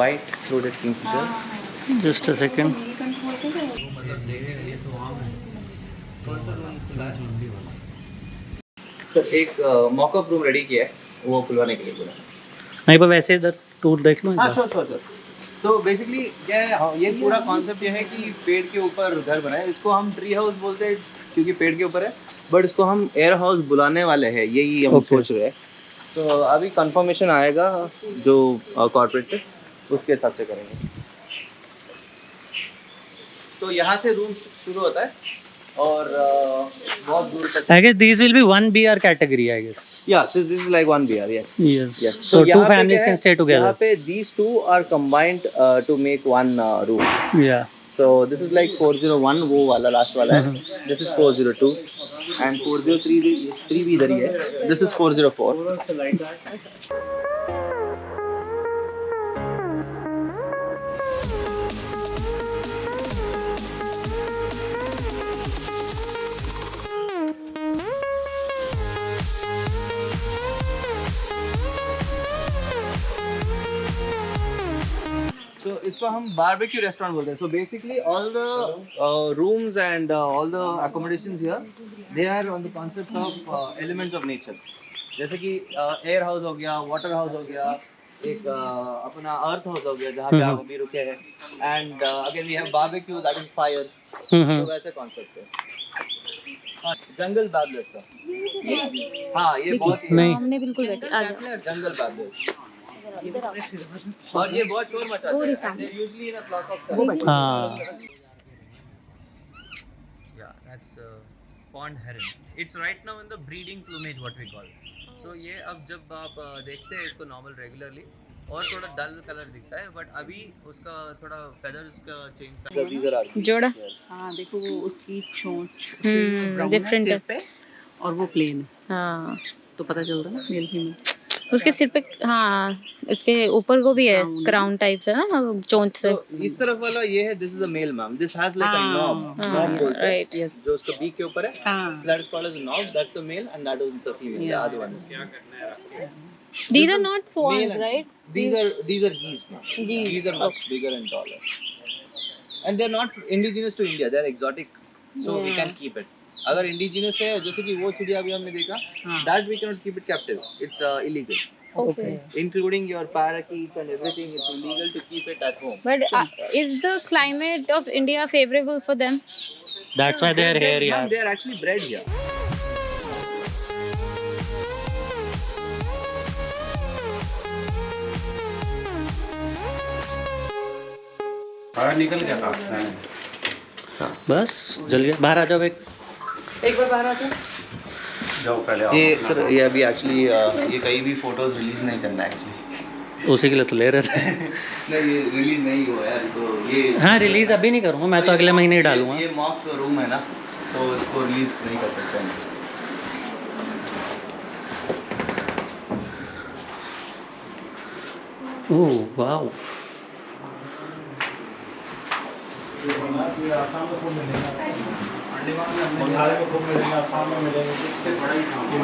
white throated kingfisher. Just a second. Sir एक mock-up room ready किया है, वो खुलवाने के लिए बोला। नहीं पर वैसे इधर टूर देख लो। हाँ श्योर। तो बेसिकली क्या है, ये पूरा कॉन्सेप्ट ये है कि पेड़ के ऊपर घर बना है। इसको हम ट्री हाउस बोलते हैं क्योंकि पेड़ के ऊपर है, बट इसको हम एयर हाउस बुलाने वाले हैं, यही हम सोच रहे हैं। तो अभी कंफर्मेशन आएगा जो कॉर्पोरेट है, उसके हिसाब से करेंगे। तो यहाँ से रूम शुरू होता है और बहुत दूर तक। I guess these will be one BR category, I guess. Yeah, so this is like one BR, yes. Yes. So two families can stay together. यहाँ पे these two are combined to make one room. Yeah. So this is like 401, वो वाला last वाला है। This is 402 and 403 भी इधर ही है। This is 404. So इसको हम बारबेक्यू रेस्टोरेंट बोलते हैं। So basically all the rooms and all the accommodations here, they are on the concept of elements of nature. जैसे कि एयर हाउस हो गया, वाटर हाउस हो गया, एक अपना अर्थ हाउस हो गया जहाँ पे आप अभी रुके हैं, and again we have barbecue, that is fire. तो वैसे कॉन्सेप्ट है। Jungle babblers sir. हाँ ये बहुत सामने बिल्कुल बैठे जंगल बैबलर्स। और ये बहुत शोर मचाते हैं। Usually in a flock of हाँ। Yeah, that's pond heron. It's right now in the breeding plumage, what we call. So ये अब जब आप देखते हैं इसको नॉर्मल रेगुलरली और थोड़ा डल कलर दिखता है, बट अभी उसका थोड़ा फेदर्स का चेंज जोड़ा। हाँ देखो वो उसकी चोंच डिफरेंट है पे और वो प्लेन है। हाँ तो पता चलता है ना मेल फीमेल। उसके सिर पे हाँ इसके ऊपर को भी है क्राउन टाइप से ना चोंच से। तो इस तरफ वाला ये है, this is a male ma'am, this has like a knob बोलते हैं राइट जो उसका बीक के ऊपर है, that is called as a knob, that's a male and that is a female, the other one. These are not swans, right? These are geese, ma'am. Geese are much bigger and taller, and they're not indigenous to India. They're exotic, so we can keep it. अगर indigenous है, जैसे कि वो चिड़िया अभी हमने देखा, that we cannot keep it captive. It's illegal. Okay. Including your parakeets and everything, it's illegal to keep it at home. But is the climate of India favorable for them? That's why they are here, yeah. They are actually bred here. निकल गया था। बस जल गया। बाहर आ जाओ एक बार बाहर आ जाओ। जाओ पहले। ये सर ये अभी एक्चुअली ये कहीं भी फोटोज रिलीज नहीं करना एक्चुअली। उसी के लिए तो ले रहे थे। नहीं ये रिलीज नहीं हुआ यार, तो ये हाँ रिलीज अभी नहीं करूँगा मैं, तो अगले महीने ही डालूंगा। ये मॉक रूम है ना, तो इसको रिलीज नहीं कर सकते हैं। Oh wow. आसाम में खूब मिलेगा, बंगाल में खूब मिलेगा, आसाम में मिलेगा।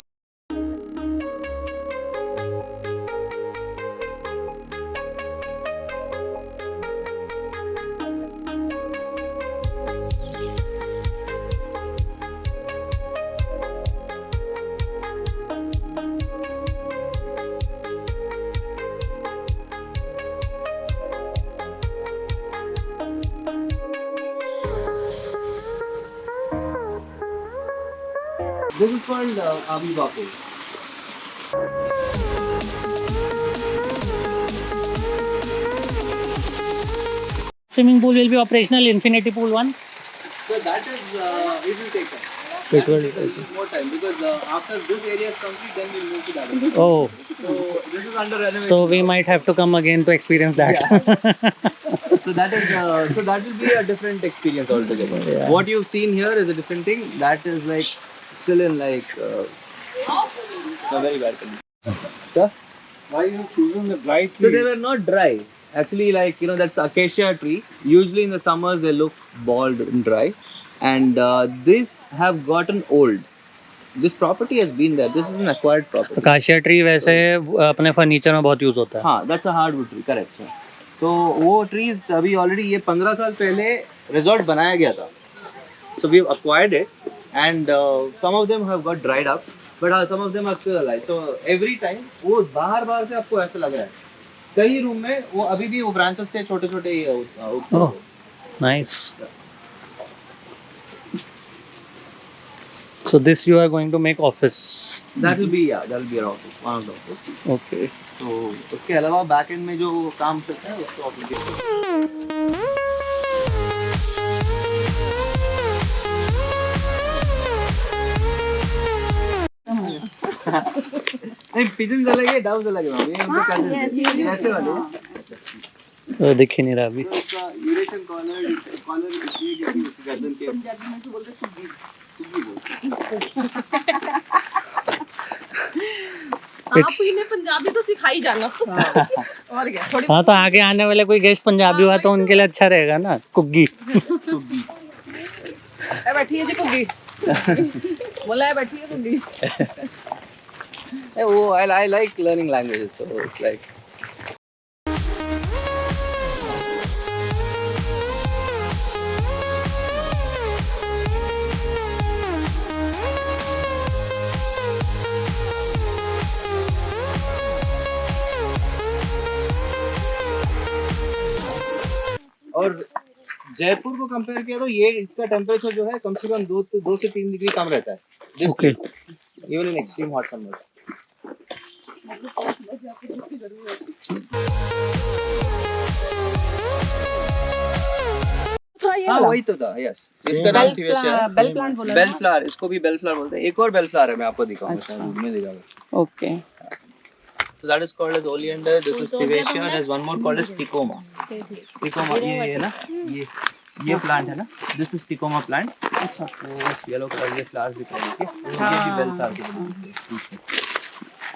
This is called aapko. Swimming pool will be operational, infinity pool one. So that is it will take time. It will take more time because after this area is complete, then we'll move to that area. Oh, So this is under renovation. so we might have to come again to experience that. So that is so that will be a different experience altogether. Yeah. What you've seen here is a different thing. That is like still in like a very bad condition. Sir? Why you choosing the dry So they were not dry. Actually, like that's acacia tree. Usually in the summers they look bald and dry, and these have gotten old. This property has been there. This is an acquired property. Acacia tree वैसे अपने furniture में बहुत use होता है। हाँ, that's a hardwood tree. Correct. Sir. तो वो trees अभी ऑलरेडी ये 15 साल पहले रिजॉर्ट बनाया गया था. So we've acquired it, and some of them have got dried up, but some of them are still alive. So every time वो बाहर से आपको ऐसा लग रहा है. कई रूम में वो अभी भी वो ब्रांचेस से छोटे-छोटे उगते हैं. Nice. So this you are going to make office. That will be our office, one of the office. Okay. तो उसके अलावा बैक एंड में जो काम करते हैं उसको ऑफिस. नहीं पिजन अलग है, डाउस अलग है. ये उनके कजन ऐसे वाले दिख ही नहीं रहा अभी. उसका यूरेशियन कॉलर ये गर्दन के पंजाबी में तो बोलते हैं कुग्गी बोलते. आप इन्हें पंजाबी तो सिखाई जाना. और क्या थोड़ी. हाँ तो आगे आने वाले कोई गेस्ट पंजाबी हुआ तो उनके लिए अच्छा रहेगा ना. कुग्गी. बैठिए जी कुग्गी. बोला है बैठिए कुग्गी. वो I like learning languages, so it's like. और जयपुर को कंपेयर किया तो ये इसका टेम्परेचर जो है कम से कम 2 से 3 डिग्री कम रहता है. Okay. Even in extreme hot summer. हाँ वही तो था. यस इसका नाम बेल प्लांट बोला. Bell flower. इसको भी बेल फ्लावर बोलते हैं. एक और बेल फ्लावर है, मैं आपको दिखाऊंगा. शायद में दिखाऊंगा. Okay. So that is called as oleander. This is Tivacia. There's one more called as Ticoma. Ticoma ये है ना, ये प्लांट है ना. This is Ticoma plant. अच्छा. तो येलो कलर के फ्लावर्स दिख रहे हैं. ये भी बेल फ्लावर के हैं.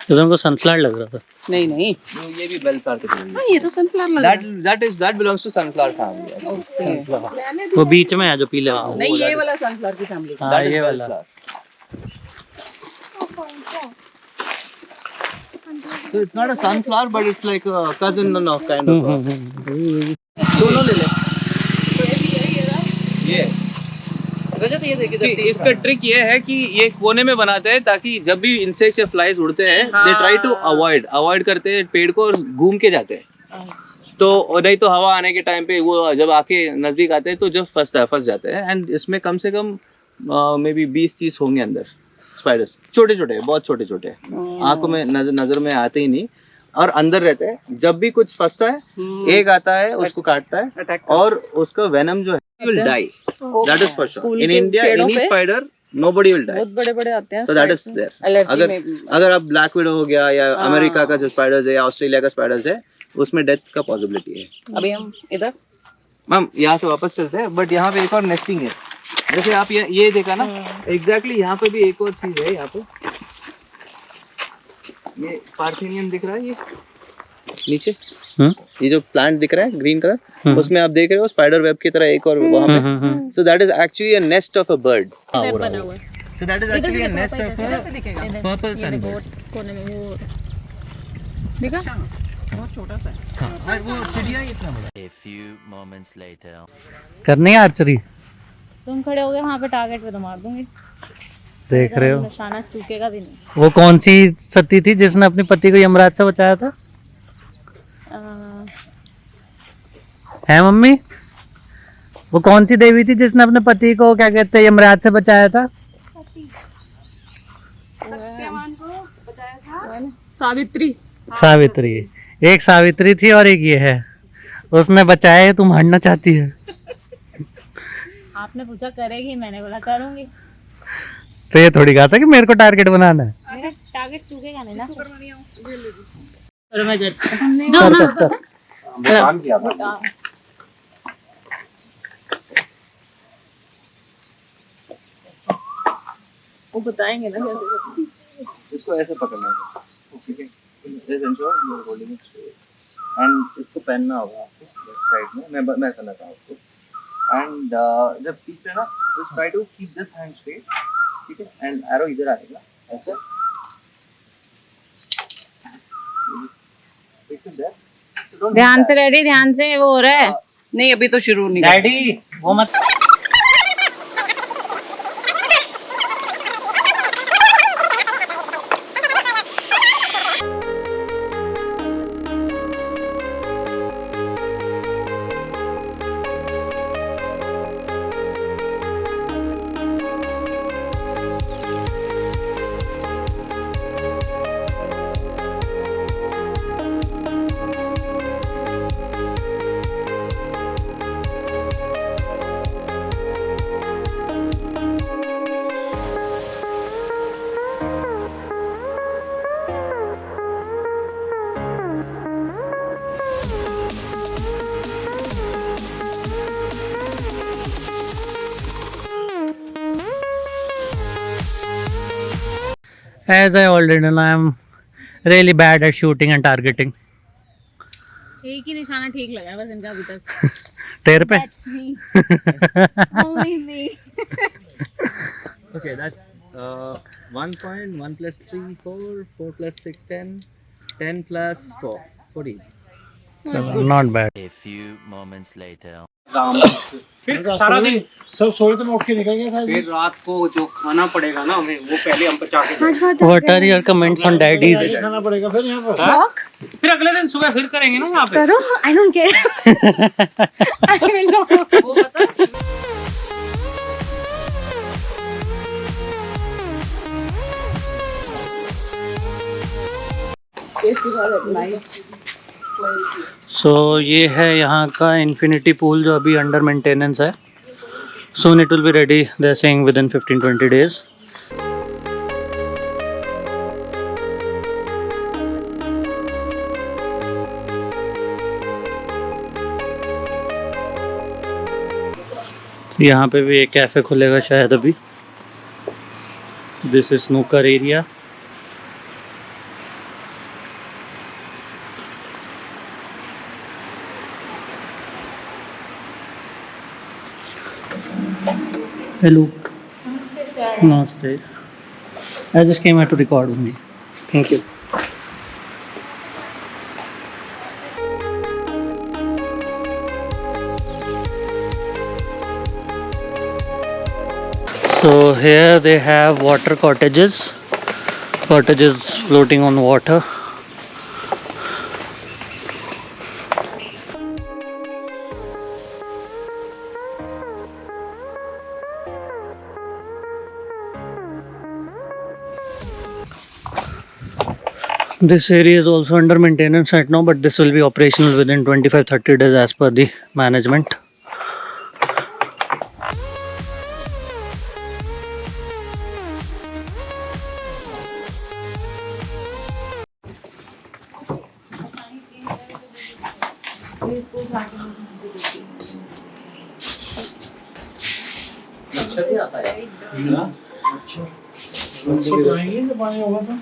तो तुमको सनफ्लावर लग रहा था. नहीं ये भी बेल फ्लावर के हैं. हाँ ये तो सनफ्लावर लग रहा है. That belongs to sunflower family. Okay. वो बीच में है जो पीले वाला. नहीं ये वाला सनफ्लावर की फैमिली. हाँ ये वाला. So it's not a sunflower, but it's like a cousin of kind of. दोनों ले ले. ये रजत ये देखिए. इसका ट्रिक ये है कि ये कोने में बनाते हैं ताकि जब भी इंसेक्ट्स या फ्लाइज उड़ते हैं, दे ट्राई टू अवॉइड करते हैं पेड़ को और घूम के जाते हैं. तो नहीं तो हवा आने के टाइम पे वो जब आके नजदीक आते हैं तो जब फंस जाते हैं. एंड इसमें कम से कम मे बी 20-30 होंगे अंदर स्पाइडर्स. छोटे छोटे, बहुत छोटे छोटे, आंखों में नजर में आते ही नहीं और अंदर रहते हैं. जब भी कुछ फंसता है, एक आता है उसको काटता है और उसका वेनम जो है will die. That is for sure. In India, any spider, nobody will die. बहुत बड़े आते हैं. So that is there. अगर आप ब्लैक विडो हो गया या अमेरिका का जो स्पाइडर्स है या ऑस्ट्रेलिया का स्पाइडर्स है, उसमें डेथ का पॉसिबिलिटी है. अभी हम इधर मैम यहाँ से वापस चलते हैं. बट यहाँ पे एक और नेस्टिंग है. जैसे आप ये देखा ना, एग्जैक्टली यहाँ पे भी एक और चीज है. यहाँ पे ये पार्थेनियम दिख रहा है, ये नीचे ये जो प्लांट दिख रहा है ग्रीन कलर, उसमें आप देख रहे हो स्पाइडर वेब की तरह एक और वहाँ पे. So that is actually a nest of a bird. So that is actually a nest of a purple sunbird. कोने में वो देखा बहुत छोटा सा है. हाँ वो चिड़िया ही इतना बड़ा. A few moments later. करनी है आर्चरी. तुम खड़े हो गए वहाँ पे टारगेट पे तो मार दूंगी. देख रहे हो निशाना चूकेगा भी नहीं. वो कौन सी सती थी जिसने अपने पति को यमराज से बचाया था? है मम्मी? वो कौन सी देवी थी जिसने अपने पति को क्या कहते हैं यमराज से बचाया था? सावित्री. सावित्री. एक सावित्री थी और एक ये है. उसने बचाया है, तुम हटना चाहती है. आपने पूछा करेगी, मैंने बोला करूंगी. तो ये थोड़ी कहा था कि मेरे को टारगेट बनाना है. मेरा टारगेट चूकेगा नहीं ना. काम किया था. वो बताएंगे ना कैसे. इसको ऐसे पकड़ना है. ठीक है. Just ensure you are holding it straight. And इसको पहनना होगा आपको लेफ्ट साइड में. मैं करना था आपको. एंड जब पीछे ना तो try to keep this hand straight. ठीक है. एंड एरो इधर आएगा ऐसे. Fix it there. So ध्यान से डैडी, ध्यान से, वो हो रहा है। नहीं अभी तो शुरू नहीं डैडी वो मत। As I already know, I am really bad at shooting and targeting. एक ही निशाना ठीक लगा है बस इनका अभी तक। तेरे पे? Only me. Okay, that's 1 point, 1 plus 3, 4, 4 plus 6, 10, 10 plus 4, 14. Not bad. A few moments later. फिर सारा दिन सब सोए तो मैं उठ के निकल गया था। फिर रात को जो खाना पड़ेगा ना हमें, वो पहले हम पचा के What are your comments on daddies? खाना पड़ेगा फिर यहाँ पर। फिर अगले दिन सुबह फिर करेंगे ना यहाँ पे। करो, I don't care. I will not. वो पता। So ये है यहाँ का इन्फिनिटी पूल जो अभी अंडर मेंटेनेंस है। Soon it will be ready. They're saying within 15-20 days. यहाँ पे भी एक कैफे खुलेगा शायद अभी। This is snooker area. Hello. Namaste, sir. Namaste. I just came here to record only. Thank you. So here they have water cottages. Cottages floating on water. This area is also under maintenance right now, but this will be operational within 25-30 days as per the management. सब जाएंगे तो पानी होगा तो।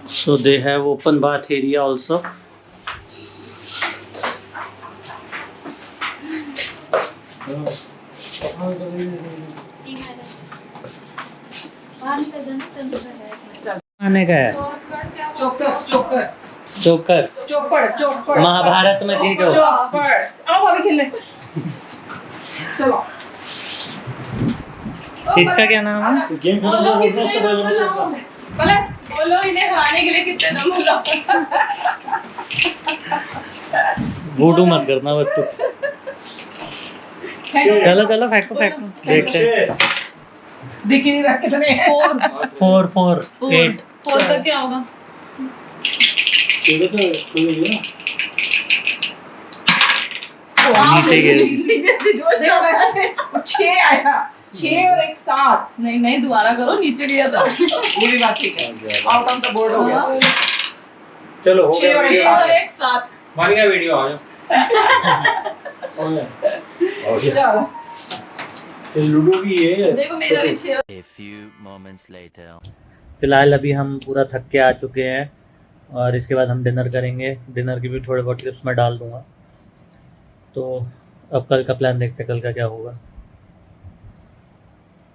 So they have open bath area also. आने का है चोकर चोपड़ महाभारत में थी जो। आओ अभी खेलने चलो। इसका क्या नाम है? गेम खत्म बोलो हो कितने गया सब नंबर लाओ भले बोलो इन्हें हराने के लिए कितने नंबर लाओ। वूडू मत करना बस तू। चलो चलो फेंको देखते हैं। दिख ही नहीं रहा कितने। 4 8 4 का क्या होगा? तो खुलेगी ना। नीचे गिर। 6 आया 6 और 1 7 नहीं दोबारा करो नीचे गया था। पूरी बात ठीक है। आउट ऑन द बोर्ड हो गया। चलो हो 6 गया। और 1 7 बन गया वीडियो आ जाओ। चलो ये लूडो भी है। देखो मेरा भी 6। A few moments later. फिलहाल अभी हम पूरा थक के आ चुके हैं और इसके बाद हम डिनर करेंगे। डिनर की भी थोड़े बहुत क्लिप्स मैं डाल दूँगा। तो अब कल का प्लान देखते हैं, कल का क्या होगा।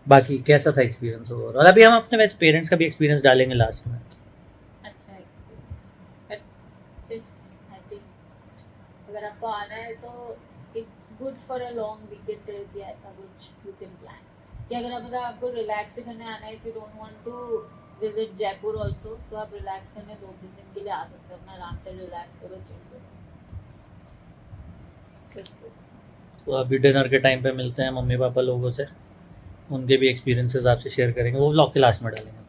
बाकी कैसा था एक्सपीरियंस ओवरऑल? अभी हम अपने वैसे पेरेंट्स का भी एक्सपीरियंस डालेंगे लास्ट में। अच्छा एक्सपीरियंस, बट सिर्फ आई थिंक अगर आपको आना है तो it's good for a long weekend trip या ऐसा कुछ यू कैन प्लान, कि अगर आप मतलब आपको रिलैक्स भी करने आना है, if you don't want to visit Jaipur also, तो आप रिलैक्स करने 2-3 दिन के लिए आ सकते हो, अपना आराम से रिलैक्स करो, चिल करो। It's good. तो अभी डिनर के टाइम पे मिलते हैं मम्मी पापा लोगों से, उनके भी एक्सपीरियंसेस आपसे शेयर करेंगे, वो व्लॉग के लास्ट में डालेंगे।